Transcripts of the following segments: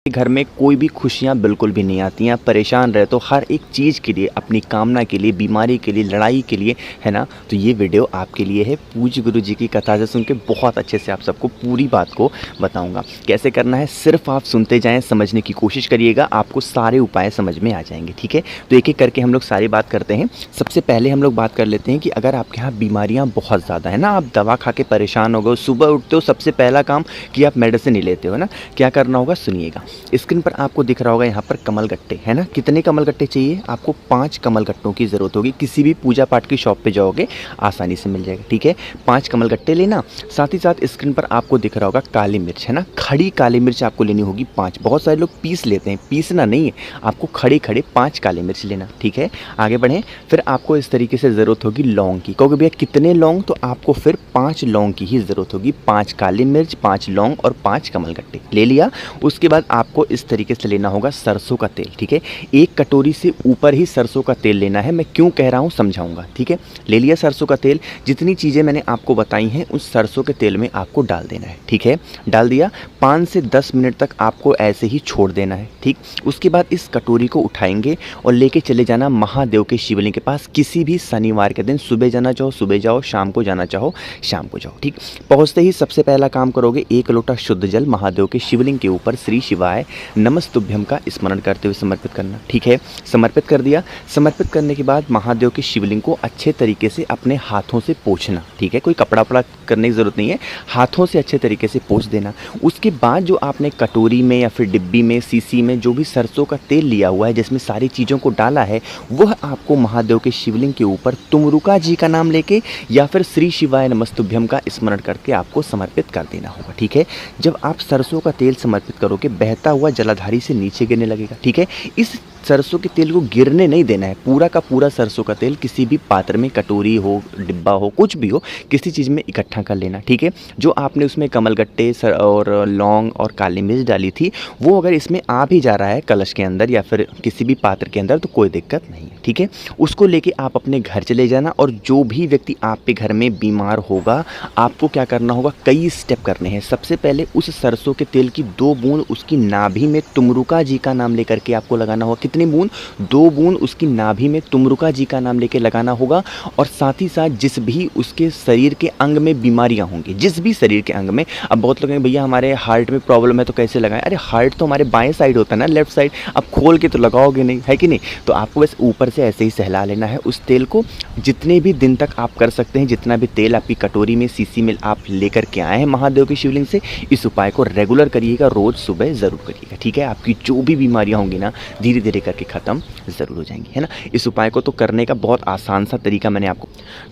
घर में कोई भी खुशियाँ बिल्कुल भी नहीं आती हैं। आप परेशान रहे तो हर एक चीज़ के लिए, अपनी कामना के लिए, बीमारी के लिए, लड़ाई के लिए, है ना? तो ये वीडियो आपके लिए है। पूज्य गुरु जी की कथा से सुन के बहुत अच्छे से आप सबको पूरी बात को बताऊँगा। कैसे करना है सिर्फ आप सुनते जाएँ, समझने की कोशिश करिएगा, आपको सारे उपाय समझ में आ जाएँगे, ठीक है? तो एक-एक करके हम लोग सारी बात करते हैं। सबसे पहले हम लोग बात कर लेते हैं कि अगर आपके यहाँ बीमारियाँ बहुत ज़्यादा है ना, आप दवा खा के परेशान हो गए हो, सुबह उठते हो सबसे पहला काम कि आप मेडिसिन ही लेते हो ना, क्या करना होगा सुनिएगा। स्क्रीन पर आपको दिख रहा होगा यहाँ पर कमल गट्टे, है ना? कितने कमल गट्टे चाहिए? आपको 5 कमल गट्टों की ज़रूरत होगी। किसी भी पूजा पाठ की शॉप पे जाओगे आसानी से मिल जाएगा, ठीक है? 5 कमल गट्टे लेना। साथ ही साथ स्क्रीन पर आपको दिख रहा होगा काली मिर्च, है ना? खड़ी काली मिर्च आपको लेनी होगी 5। बहुत सारे लोग पीस लेते हैं, पीसना नहीं है, आपको खड़े-खड़े 5 काली मिर्च लेना, ठीक है? आगे बढ़ें। फिर आपको इस तरीके से ज़रूरत होगी लौंग की। कहोगे भैया कितने लौंग? तो आपको फिर 5 लौंग की ही ज़रूरत होगी। 5 काली मिर्च, 5 लौंग और 5 कमल गट्टे ले लिया। उसके बाद आपको इस तरीके से लेना होगा सरसों का तेल, ठीक है? 1 कटोरी से ऊपर ही सरसों का तेल लेना है। मैं क्यों कह रहा हूँ समझाऊंगा, ठीक है? ले लिया सरसों का तेल। जितनी चीज़ें मैंने आपको बताई हैं उस सरसों के तेल में आपको डाल देना है, ठीक है? डाल दिया। 5 से 10 मिनट तक आपको ऐसे ही छोड़ देना है, ठीक? उसके बाद इस कटोरी को उठाएंगे और लेके चले जाना महादेव के शिवलिंग के पास। किसी भी शनिवार के दिन सुबह जाना चाहो सुबह जाओ, शाम को जाना चाहो शाम को जाओ, ठीक? पहुँचते ही सबसे पहला काम करोगे 1 लोटा शुद्ध जल महादेव के शिवलिंग के ऊपर श्री शिवाय नमस्तुभ्यम का स्मरण करते हुए समर्पित करना, ठीक है? समर्पित कर दिया। समर्पित करने के बाद महादेव के शिवलिंग को अच्छे तरीके से अपने हाथों से पोंछना, ठीक है? कोई कपड़ा वपड़ा करने की ज़रूरत नहीं है, हाथों से अच्छे तरीके से पोंछ देना। उसके बाद जो आपने कटोरी में या फिर डिब्बी में, सीसी में जो भी सरसों का तेल लिया हुआ है जिसमें सारी चीज़ों को डाला है, वह आपको महादेव के शिवलिंग के ऊपर तुमरुका जी का नाम लेके या फिर श्री शिवाय नमस्तुभ्यम का स्मरण करके आपको समर्पित कर देना होगा, ठीक है? जब आप सरसों का तेल समर्पित करोगे बहता हुआ जलाधारी से नीचे गिरने लगेगा, ठीक है? इस सरसों के तेल को गिरने नहीं देना है। पूरा का पूरा सरसों का तेल किसी भी पात्र में, कटोरी हो, डिब्बा हो, कुछ भी हो, किसी चीज़ में इकट्ठा कर लेना, ठीक है? जो आपने उसमें कमलगट्टे और लौंग और काली मिर्च डाली थी वो अगर इसमें आ भी जा रहा है कलश के अंदर या फिर किसी भी पात्र के अंदर तो कोई दिक्कत नहीं है, ठीक है? उसको लेके आप अपने घर चले जाना और जो भी व्यक्ति आपके घर में बीमार होगा आपको क्या करना होगा, कई स्टेप करने हैं। सबसे पहले उस सरसों के तेल की 2 बूंद उसकी नाभि में तुमरुका जी का नाम लेकर के आपको लगाना होगा। कितनी बूंद? 2 बूंद उसकी नाभि में तुमरुका जी का नाम लेके लगाना होगा। और साथ ही साथ जिस भी उसके शरीर के अंग में बीमारियां होंगी, जिस भी शरीर के अंग में, अब बहुत लोग कहेंगे भैया हमारे हार्ट में प्रॉब्लम है तो कैसे लगाएं? अरे हार्ट तो हमारे बाएं साइड होता है ना, लेफ्ट साइड। अब खोल के तो लगाओगे नहीं, है कि नहीं? तो आपको बस ऊपर से ऐसे ही सहला लेना है उस तेल को। जितने भी दिन तक आप कर सकते हैं, जितना भी तेल आपकी कटोरी में, सीसी में आप लेकर के आए हैं महादेव के शिवलिंग से, इस उपाय को रेगुलर करिएगा, रोज सुबह ज़रूर करिएगा, ठीक है? आपकी जो भी बीमारियां होंगी ना धीरे धीरे करके ख़त्म ज़रूर हो जाएंगी, है ना? इस उपाय को तो करने का बहुत आसान सा तरीका मैंने आपको,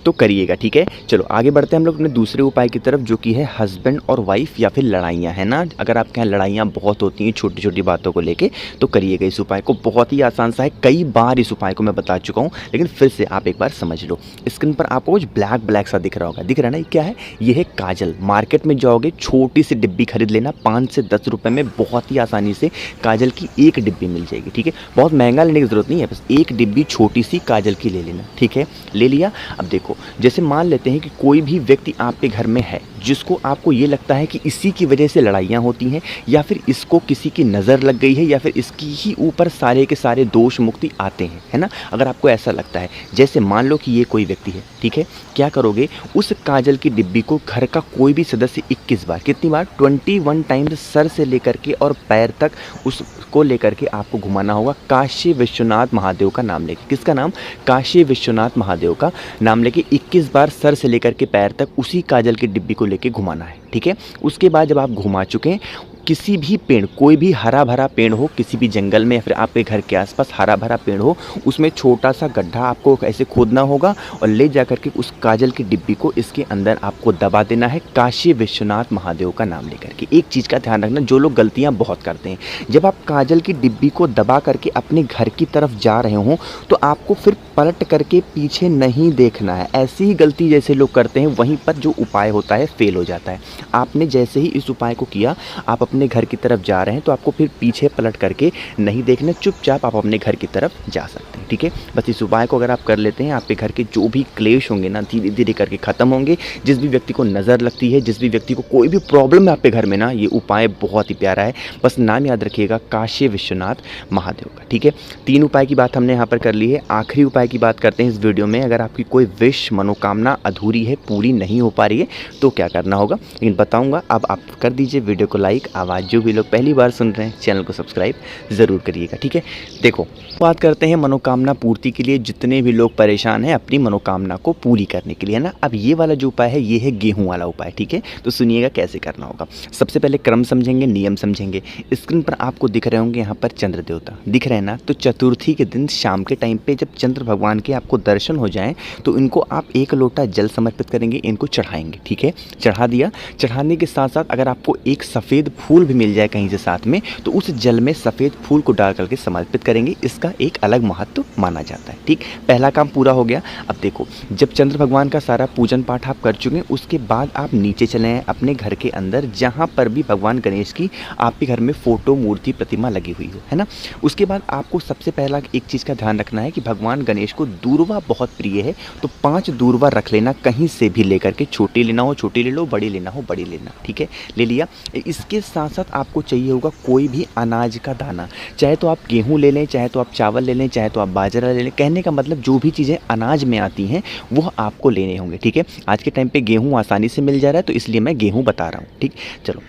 तो करिएगा, ठीक है? चलो आगे बढ़ते हैं हम लोग अपने दूसरे उपाय की तरफ, जो कि है हस्बैंड और वाइफ या फिर लड़ाइयाँ, है ना? अगर आपके यहाँ लड़ाइयाँ बहुत होती हैं छोटी छोटी बातों को लेके तो करिएगा इस उपाय को। बहुत ही आसान सा है, कई बार इस उपाय को मैं बता चुका हूँ, लेकिन फिर से आप एक बार समझ लो। स्क्रीन पर आपको कुछ ब्लैक ब्लैक सा दिख रहा होगा, दिख रहा है ना? ये क्या है? ये है काजल। मार्केट में जाओगे छोटी सी डिब्बी खरीद लेना, 5 से 10 रुपये में बहुत ही आसानी से काजल की 1 डिब्बी मिल जाएगी, ठीक है? बहुत महंगा लेने की ज़रूरत नहीं है, बस 1 डिब्बी छोटी सी काजल की ले लेना, ठीक है? ले लिया। अब देखो, जैसे मान लेते हैं कि कोई भी व्यक्ति आपके घर में है जिसको आपको ये लगता है कि इसी की वजह से लड़ाइयाँ होती हैं या फिर इसको किसी की नज़र लग गई है या फिर इसकी ही ऊपर सारे के सारे दोष मुक्ति आते हैं, है ना? अगर आपको ऐसा लगता है, जैसे मान लो कि ये कोई व्यक्ति है, ठीक है? क्या करोगे, उस काजल की डिब्बी को घर का कोई भी सदस्य 21 बार, कितनी बार? 21 टाइम्स सर से लेकर के और पैर तक उसको लेकर के आपको घुमाना होगा काशी विश्वनाथ महादेव का नाम लेके। किसका नाम? काशी विश्वनाथ महादेव का नाम लेके 21 बार सर से लेकर के पैर तक उसी काजल की डिब्बी को लेके घुमाना है, ठीक है? उसके बाद जब आप घुमा चुके हैं, किसी भी पेड़, कोई भी हरा भरा पेड़ हो, किसी भी जंगल में या फिर आपके घर के आसपास हरा भरा पेड़ हो, उसमें छोटा सा गड्ढा आपको ऐसे खोदना होगा और ले जाकर के उस काजल की डिब्बी को इसके अंदर आपको दबा देना है काशी विश्वनाथ महादेव का नाम लेकर के। एक चीज़ का ध्यान रखना, जो लोग गलतियां बहुत करते हैं, जब आप काजल की डिब्बी को दबा करके अपने घर की तरफ जा रहे हो तो आपको फिर पलट करके पीछे नहीं देखना है। ऐसी ही गलती जैसे लोग करते हैं वहीं पर जो उपाय होता है फेल हो जाता है। आपने जैसे ही इस उपाय को किया, आप अपने अपने घर की तरफ जा रहे हैं तो आपको फिर पीछे पलट करके नहीं देखना, चुपचाप आप अपने घर की तरफ जा सकते हैं। ठीक है, बस इस उपाय को अगर आप कर लेते हैं, आपके घर के जो भी क्लेश होंगे ना धीरे धीरे करके ख़त्म होंगे। जिस भी व्यक्ति को नज़र लगती है, जिस भी व्यक्ति को कोई भी प्रॉब्लम है आपके घर में ना, ये उपाय बहुत ही प्यारा है। बस नाम याद रखिएगा, काशी विश्वनाथ महादेव का। ठीक है, 3 उपाय की बात हमने यहाँ पर कर ली है। आखिरी उपाय की बात करते हैं इस वीडियो में। अगर आपकी कोई विश मनोकामना अधूरी है, पूरी नहीं हो पा रही है, तो क्या करना होगा लेकिन बताऊंगा। अब आप कर दीजिए वीडियो को लाइक। आवाज़ जो भी लोग पहली बार सुन रहे हैं, चैनल को सब्सक्राइब ज़रूर करिएगा। ठीक है, देखो बात करते हैं मनोकामना पूर्ति के लिए। जितने भी लोग परेशान हैं अपनी मनोकामना को पूरी करने के लिए, है ना। अब ये वाला जो उपाय है ये है गेहूं वाला उपाय। ठीक है, तो सुनिएगा कैसे करना होगा। सबसे पहले क्रम समझेंगे, नियम समझेंगे। स्क्रीन पर आपको दिख रहे होंगे यहाँ पर चंद्र देवता दिख रहे हैं ना। तो चतुर्थी के दिन शाम के टाइम पे जब चंद्र भगवान के आपको दर्शन हो जाएं तो इनको आप 1 लोटा जल समर्पित करेंगे, इनको चढ़ाएंगे। ठीक है, चढ़ा दिया। चढ़ाने के साथ साथ अगर आपको एक सफ़ेद फूल भी मिल जाए कहीं से साथ में, तो उस जल में सफ़ेद फूल को डाल करके समर्पित करेंगे। इसका एक अलग महत्व माना जाता है। ठीक, पहला काम पूरा हो गया। अब देखो, जब चंद्र भगवान का सारा पूजन पाठ आप कर चुके हैं, उसके बाद आप नीचे चले हैं अपने घर के अंदर, जहाँ पर भी भगवान गणेश की आपके घर में फ़ोटो, मूर्ति, प्रतिमा लगी हुई हो, है ना। उसके बाद आपको सबसे पहला एक चीज़ का ध्यान रखना है कि भगवान गणेश को दूर्वा बहुत प्रिय है, तो 5 दूर्वा रख लेना, कहीं से भी लेकर के। छोटी लेना हो छोटी ले लो, बड़ी लेना हो बड़ी लेना। ठीक है, ले लिया। इसके साथ साथ आपको चाहिए होगा कोई भी अनाज का दाना, चाहे तो आप गेहूँ ले लें, चाहे तो आप चावल ले लें, चाहे तो आप बाजरा ले लें। कहने का मतलब जो भी चीज़ें अनाज में आती हैं वो आपको लेने होंगे। ठीक है, आज के टाइम पे गेहूँ आसानी से मिल जा रहा है, तो इसलिए मैं गेहूँ बता रहा हूँ। ठीक, चलो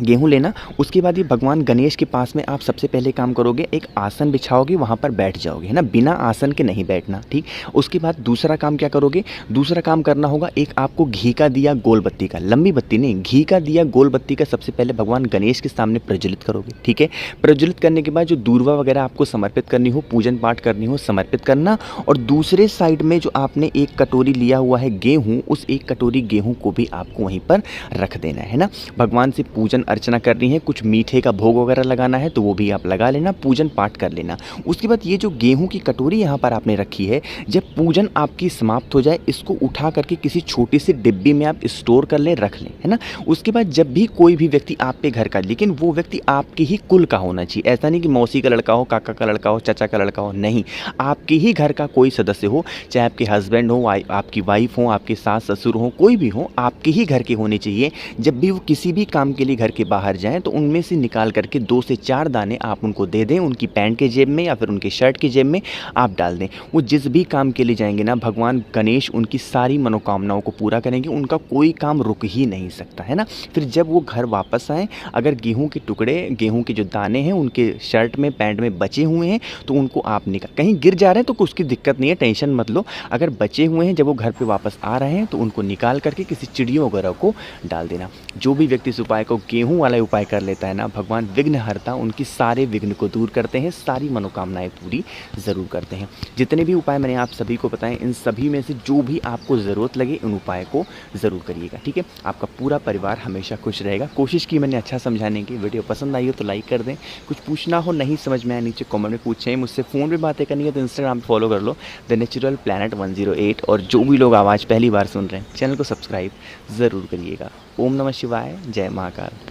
गेहूँ लेना। उसके बाद ये भगवान गणेश के पास में आप सबसे पहले काम करोगे, एक आसन बिछाओगे, वहाँ पर बैठ जाओगे, है ना। बिना आसन के नहीं बैठना। ठीक, उसके बाद दूसरा काम क्या करोगे, दूसरा काम करना होगा, एक आपको घी का दिया, गोल बत्ती का, लंबी बत्ती नहीं, घी का दिया, गोल बत्ती का सबसे पहले भगवान गणेश के सामने प्रज्वलित करोगे। ठीक है, प्रज्वलित करने के बाद जो दूर्वा वगैरह आपको समर्पित करनी हो, पूजन पाठ करनी हो, समर्पित करना। और दूसरे साइड में जो आपने एक कटोरी लिया हुआ है गेहूँ, उस एक कटोरी गेहूँ को भी आपको वहीं पर रख देना है ना। भगवान से पूजन अर्चना करनी है, कुछ मीठे का भोग वगैरह लगाना है तो वो भी आप लगा लेना, पूजन पाठ कर लेना। उसके बाद ये जो गेहूं की कटोरी यहाँ पर आपने रखी है, जब पूजन आपकी समाप्त हो जाए, इसको उठा करके किसी छोटी सी डिब्बी में आप स्टोर कर लें, रख लें, है ना। उसके बाद जब भी कोई भी व्यक्ति आपके घर का, लेकिन वो व्यक्ति आपके ही कुल का होना चाहिए। ऐसा नहीं कि मौसी का लड़का हो, काका का लड़का हो, चाचा का लड़का हो, नहीं, आपके ही घर का कोई सदस्य हो, चाहे आपके हस्बैंड हो, आपकी वाइफ हो, आपके सास ससुर हो, कोई भी हो, आपके ही घर के होने चाहिए। जब भी वो किसी भी काम के लिए घर के बाहर जाएं तो उनमें से निकाल करके 2 से 4 दाने आप उनको दे दें, उनकी पैंट के जेब में या फिर उनके शर्ट की जेब में आप डाल दें। वो जिस भी काम के लिए जाएंगे ना, भगवान गणेश उनकी सारी मनोकामनाओं को पूरा करेंगे, उनका कोई काम रुक ही नहीं सकता, है ना। फिर जब वो घर वापस आएँ, अगर गेहूँ के टुकड़े, गेहूँ के जो दाने हैं उनके शर्ट में, पैंट में बचे हुए हैं, तो उनको आप निकाल, कहीं गिर जा रहे हैं तो उसकी दिक्कत नहीं है, टेंशन मत लो। अगर बचे हुए हैं, जब वो घर पर वापस आ रहे हैं तो उनको निकाल करके किसी चिड़ियों वगैरह को डाल देना। जो भी व्यक्ति इस उपाय को, गेहूँ वाला उपाय कर लेता है ना, भगवान विघ्नहर्ता उनकी सारे विघ्न को दूर करते हैं, सारी मनोकामनाएं पूरी ज़रूर करते हैं। जितने भी उपाय मैंने आप सभी को बताएं, इन सभी में से जो भी आपको ज़रूरत लगे उन उपाय को ज़रूर करिएगा। ठीक है, आपका पूरा परिवार हमेशा खुश रहेगा। कोशिश की मैंने अच्छा समझाने की। वीडियो पसंद आई हो तो लाइक कर दें। कुछ पूछना हो, नहीं समझ में आया, नीचे कॉमेंट में पूछें। मुझसे फ़ोन पर बातें करनी है तो इंस्टाग्राम पर फॉलो कर लो, द नेचुरल प्लैनेट 108। और जो भी लोग आवाज़ पहली बार सुन रहे हैं, चैनल को सब्सक्राइब ज़रूर करिएगा। ओम नमः शिवाय, जय महाकाल।